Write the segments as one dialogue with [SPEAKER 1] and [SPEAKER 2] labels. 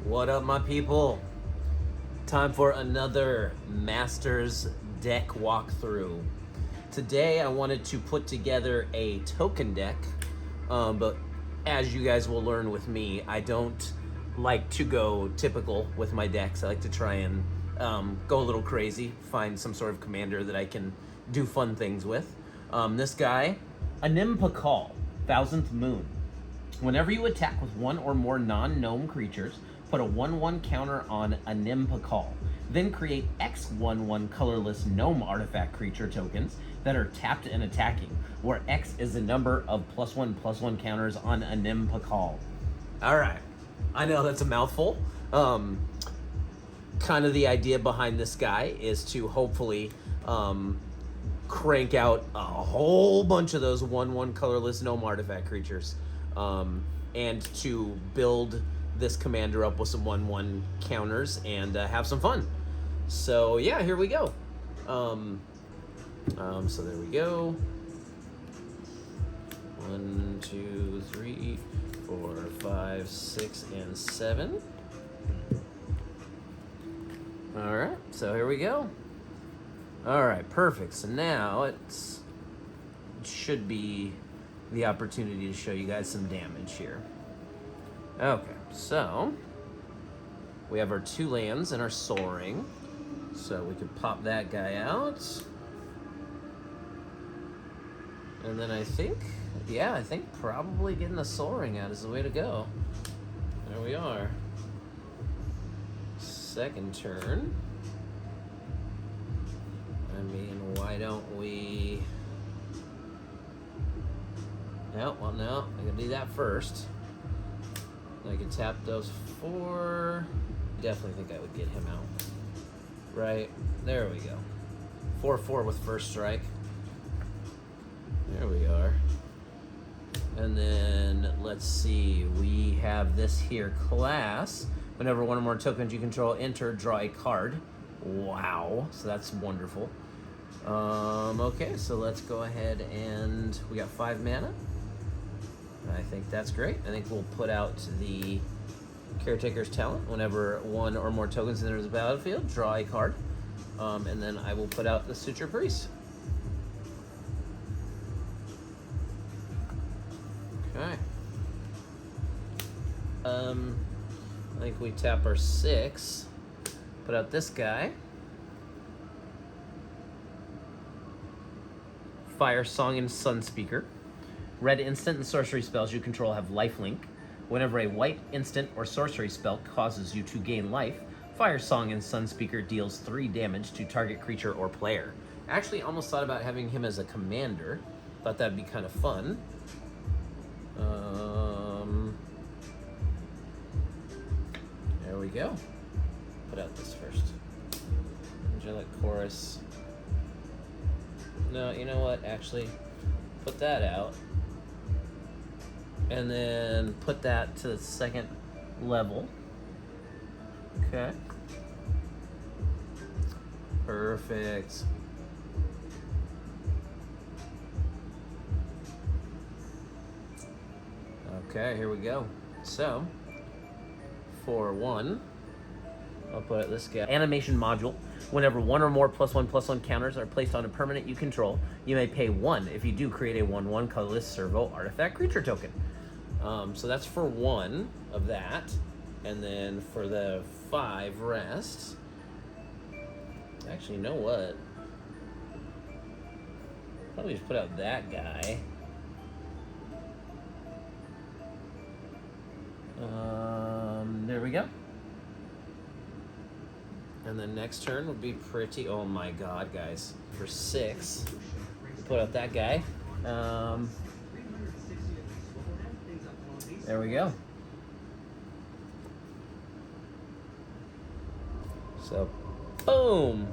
[SPEAKER 1] What up, my people? Time for another Masters deck walkthrough. Today I wanted to put together a token deck, but as you guys will learn with me, I don't like to go typical with my decks. I like to try and go a little crazy, find some sort of commander that I can do fun things with. This guy, Call, Thousandth Moon. Whenever you attack with one or more non-gnome creatures, put a 1/1 counter on Call. Then create X 1/1 colorless gnome artifact creature tokens that are tapped and attacking, where X is the number of +1/+1 counters on Call. Alright, I know that's a mouthful. Kind of the idea behind this guy is to hopefully crank out a whole bunch of those 1/1 colorless gnome artifact creatures. And to build this commander up with some 1/1 counters and have some fun. So yeah, here we go. So there we go. 1, 2, 3, 4, 5, 6, and 7. All right, so here we go. All right, perfect. So now it should be the opportunity to show you guys some damage here. Okay, so we have our 2 lands and our soaring. So we could pop that guy out. And then I think probably getting the soaring out is the way to go. There we are. Second turn. I mean, why don't we... No, well, no, I gotta do that first. I can tap those 4. Definitely think I would get him out. Right, there we go. 4/4 with first strike. There we are. And then, let's see, we have this here class. Whenever one or more tokens you control enter, draw a card. Wow, so that's wonderful. Okay, so let's go ahead and we got 5 mana. I think that's great. I think we'll put out the Caretaker's Talent. Whenever one or more tokens enter the battlefield, draw a card. And then I will put out the Suture Priest. Okay. I think we tap our 6. Put out this guy. Fire Song and Sunspeaker. Red instant and sorcery spells you control have lifelink. Whenever a white instant or sorcery spell causes you to gain life, Fire Song and Sunspeaker deals 3 damage to target creature or player. Actually, almost thought about having him as a commander. Thought that'd be kind of fun. There we go. Put out this first. Angelic Chorus. No, you know what? Actually, put that out. And then put that to the 2nd level. Okay. Perfect. Okay, here we go. So, for 1, I'll put out this guy. Animation module. Whenever one or more +1/+1 counters are placed on a permanent you control, you may pay 1. If you do, create a 1/1 colorless servo artifact creature token. So that's for 1 of that. And then for the 5 rest... Actually, you know what? Probably just put out that guy. There we go. And then next turn would be pretty... Oh my god, guys. For 6, put out that guy. There we go. So, boom!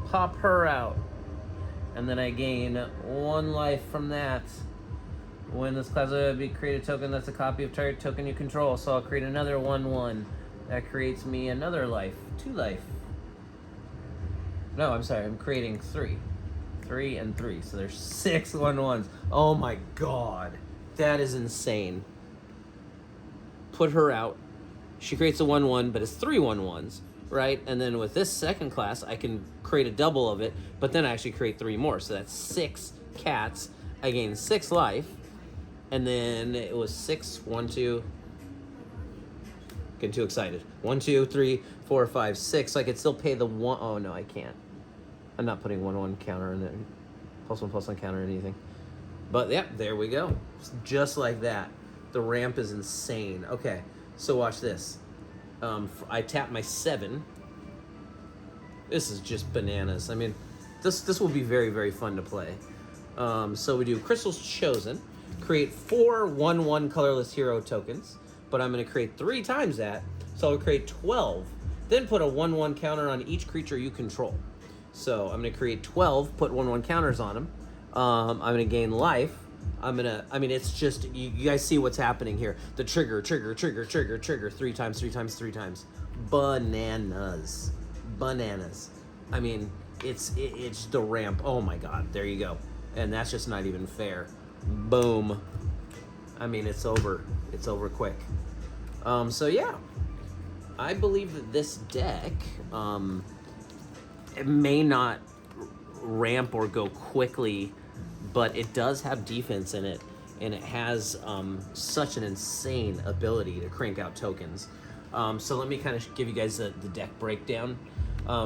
[SPEAKER 1] Pop her out. And then I gain 1 life from that. When this class will be create a token that's a copy of target token you control. So I'll create another 1/1. That creates me another life. 2 life. No, I'm sorry. I'm creating 3. 3 and 3. So there's 6 1/1s. Oh my god. That is insane. Put her out. she creates a 1/1, but it's 3 1/1s, right? And then with this second class, I can create a double of it, but then I actually create 3 more. So that's 6 cats. I gain 6 life, and then it was 6, 1, 2. Getting too excited. 1, 2, 3, 4, 5, 6. So I could still pay the 1. Oh no, I can't. I'm not putting 1/1 counter in there. +1/+1 counter or anything. But yeah, there we go. Just like that. The ramp is insane. Okay, so watch this. I tap my 7. This is just bananas. I mean, this will be very, very fun to play. So we do Crystal's Chosen. Create 4 1/1 colorless hero tokens. But I'm going to create 3 times that. So I'll create 12. Then put a 1/1 counter on each creature you control. So I'm going to create 12, put 1/1 counters on them. I'm going to gain life. I mean, it's just, you guys see what's happening here. The trigger, 3 times, 3 times, 3 times. Bananas. I mean, it's the ramp. Oh my God, there you go. And that's just not even fair. Boom. I mean, it's over. It's over quick. So yeah, I believe that this deck, it may not ramp or go quickly, but it does have defense in it, and it has such an insane ability to crank out tokens. So let me kind of give you guys the deck breakdown.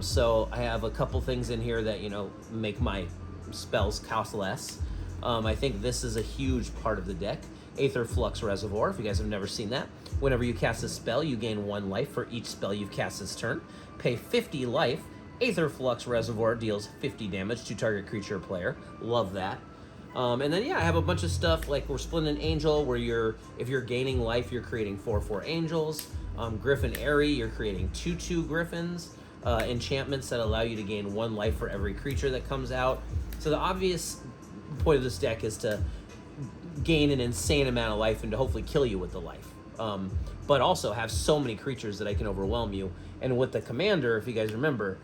[SPEAKER 1] So I have a couple things in here that, you know, make my spells cost less. I think this is a huge part of the deck. Aether Flux Reservoir, if you guys have never seen that. Whenever you cast a spell, you gain 1 life for each spell you've cast this turn. Pay 50 life. Aether Flux Reservoir deals 50 damage to target creature or player. Love that. And then, yeah, I have a bunch of stuff like Resplendent Angel, where if you're gaining life, you're creating 4/4 angels. Griffin Airy, you're creating 2/2 griffins. Enchantments that allow you to gain 1 life for every creature that comes out. So the obvious point of this deck is to gain an insane amount of life and to hopefully kill you with the life. But also have so many creatures that I can overwhelm you. And with the commander, if you guys remember,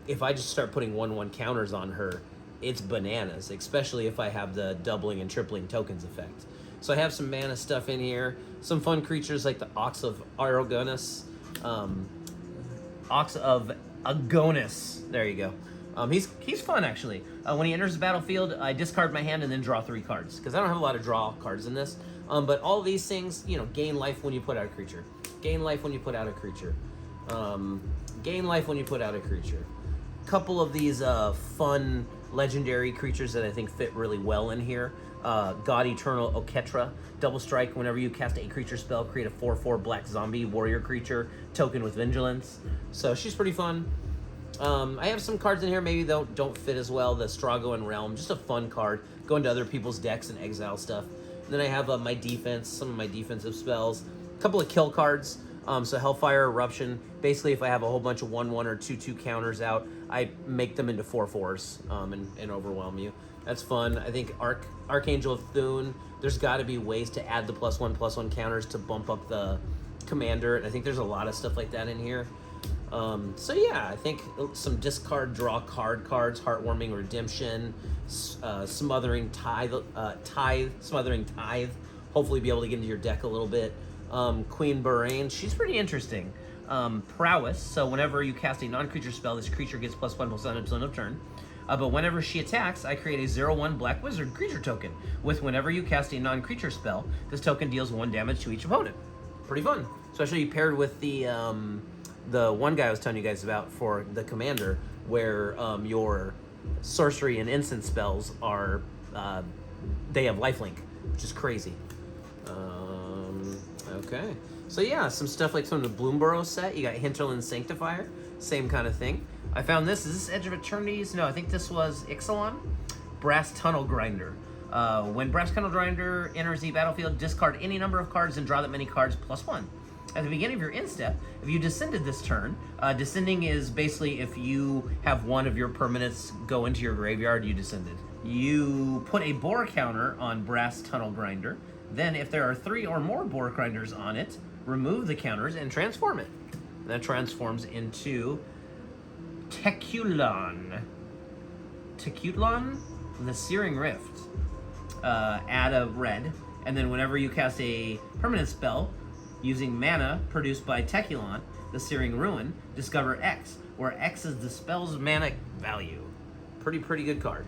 [SPEAKER 1] if I just start putting 1/1 counters on her, it's bananas, especially if I have the doubling and tripling tokens effect. So I have some mana stuff in here, some fun creatures like the Ox of Agonis. Ox of Agonis, there you go. He's fun, actually. When he enters the battlefield, I discard my hand and then draw 3 cards, because I don't have a lot of draw cards in this. But all these things, you know, gain life when you put out a creature. Gain life when you put out a creature. Gain life when you put out a creature. Couple of these fun legendary creatures that I think fit really well in here. God Eternal Oketra. Double strike. Whenever you cast a creature spell, create a 4/4 black zombie warrior creature token with vigilance. So she's pretty fun. I have some cards in here maybe don't fit as well. The Strago Realm, just a fun card. Go into other people's decks and exile stuff. And then I have my defense, some of my defensive spells. A couple of kill cards. So Hellfire Eruption. Basically, if I have a whole bunch of 1/1 or 2/2 counters out, I make them into 4/4s and overwhelm you. That's fun. I think Archangel of Thune. There's got to be ways to add the +1/+1 counters to bump up the commander. And I think there's a lot of stuff like that in here. So yeah, I think some discard draw cards, Heartwarming Redemption, Smothering Tithe, Smothering Tithe. Hopefully be able to get into your deck a little bit. Queen Baraine, she's pretty interesting. Prowess, so whenever you cast a non-creature spell, this creature gets +1/+1 until end of turn. But whenever she attacks, I create a 0/1 Black Wizard creature token. With whenever you cast a non-creature spell, this token deals 1 damage to each opponent. Pretty fun, especially paired with the one guy I was telling you guys about for the commander, where your sorcery and instant spells are, they have lifelink, which is crazy. Okay, so yeah, some stuff like some of the Bloomburrow set. You got Hinterland Sanctifier, same kind of thing. I found this. Is this Edge of Eternities? No, I think this was Ixalan. Brass Tunnel Grinder. When Brass Tunnel Grinder enters the battlefield, discard any number of cards and draw that many cards +1. At the beginning of your end step, if you descended this turn, descending is basically if you have one of your permanents go into your graveyard, you descended. You put a Boar counter on Brass Tunnel Grinder. Then if there are 3 or more Boar Grinders on it, remove the counters and transform it. That transforms into Teculon. Teculon? The Searing Rift. Add a red, and then whenever you cast a permanent spell, Using mana produced by Tekulon, the Searing Ruin, discover X, where X is the spell's mana value. Pretty good card.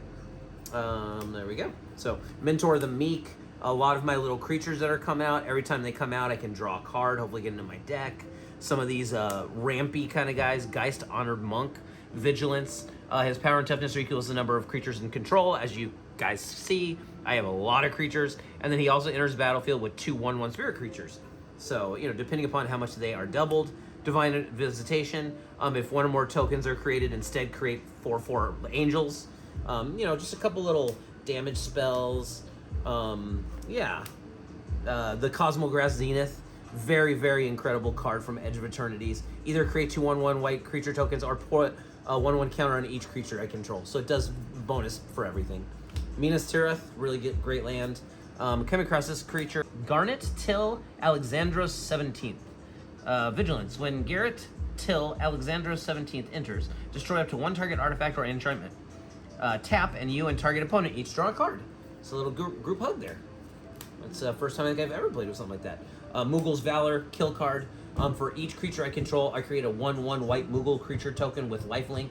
[SPEAKER 1] There we go. So, Mentor the Meek. A lot of my little creatures that are come out, every time they come out, I can draw a card, hopefully get into my deck. Some of these rampy kind of guys, Geist Honored Monk, Vigilance. His power and toughness are equal to the number of creatures in control. As you guys see, I have a lot of creatures. And then he also enters the battlefield with 2 1/1 spirit creatures. So, depending upon how much they are doubled. Divine Visitation. If one or more tokens are created, instead create 4/4 angels. Just a couple little damage spells. The Cosmograph Zenith. Very incredible card from Edge of Eternities. Either create 2 1/1 white creature tokens or put a 1/1 counter on each creature I control. So it does bonus for everything. Minas Tirith, really great land. Come across this creature. Garnet Till Alexandros 17th. Vigilance. When Garrett Till Alexandros 17th enters, destroy up to 1 target artifact or enchantment. Tap, and you and target opponent each draw a card. It's a little group hug there. It's the first time I think I've ever played with something like that. Mughul's Valor, kill card. For each creature I control, I create a 1/1 white Mughal creature token with lifelink.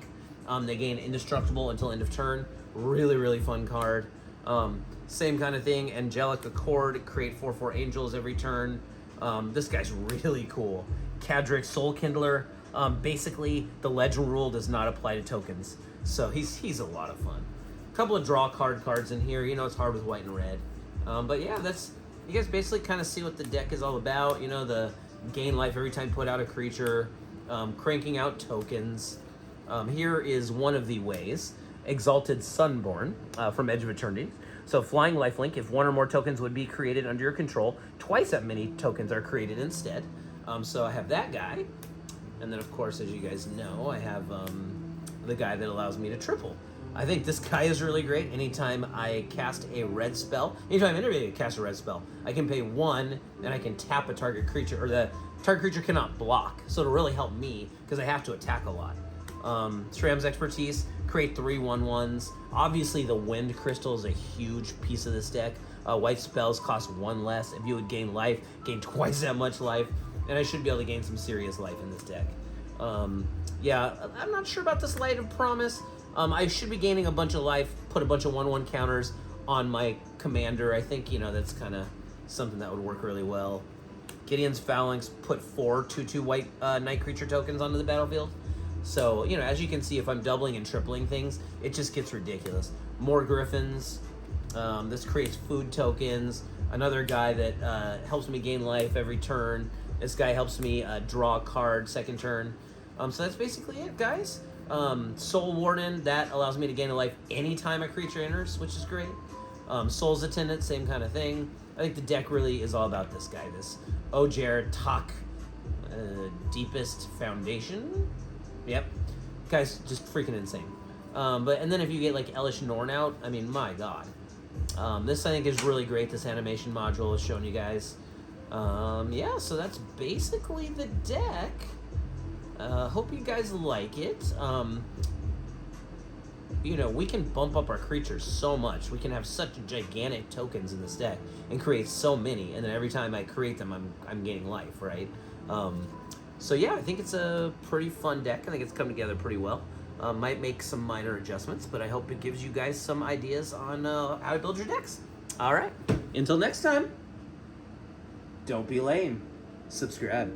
[SPEAKER 1] They gain indestructible until end of turn. Really fun card. Same kind of thing. Angelic Accord, create 4/4 angels every turn. This guy's really cool. Kadric Soul Kindler. Basically, the legend rule does not apply to tokens. So he's a lot of fun. A couple of draw cards in here. It's hard with white and red. But yeah, you guys basically kind of see what the deck is all about. The gain life every time put out a creature, cranking out tokens. Here is one of the ways. Exalted Sunborn from Edge of Eternity. So flying lifelink, if 1 or more tokens would be created under your control, twice that many tokens are created instead. So I have that guy. And then of course, as you guys know, I have the guy that allows me to triple. I think this guy is really great. Anytime I cast a red spell, anytime anybody cast a red spell, I can pay 1 and I can tap a target creature, or the target creature cannot block. So it'll really help me because I have to attack a lot. Shram's Expertise, create 3 1/1s. Obviously the Wind Crystal is a huge piece of this deck. White spells cost 1 less. If you would gain life, gain twice that much life. And I should be able to gain some serious life in this deck. I'm not sure about this Light of Promise. I should be gaining a bunch of life, put a bunch of 1/1 counters on my commander. I think, that's kind of something that would work really well. Gideon's Phalanx, put 4 2/2 white night creature tokens onto the battlefield. So, as you can see, if I'm doubling and tripling things, it just gets ridiculous. More Griffins. This creates food tokens. Another guy that helps me gain life every turn. This guy helps me draw a card second turn. So that's basically it, guys. Soul Warden, that allows me to gain a life anytime a creature enters, which is great. Soul's Attendant, same kind of thing. I think the deck really is all about this guy, this Ojer Tak Deepest Foundation. Yep. Guy's just freaking insane. And then if you get like Elish Norn out, I mean, my god. This I think is really great, this animation module is showing you guys. So that's basically the deck. Hope you guys like it. We can bump up our creatures so much. We can have such gigantic tokens in this deck and create so many. And then every time I create them, I'm gaining life, right? I think it's a pretty fun deck. I think it's come together pretty well. Might make some minor adjustments, but I hope it gives you guys some ideas on how to build your decks. All right. Until next time, don't be lame. Subscribe.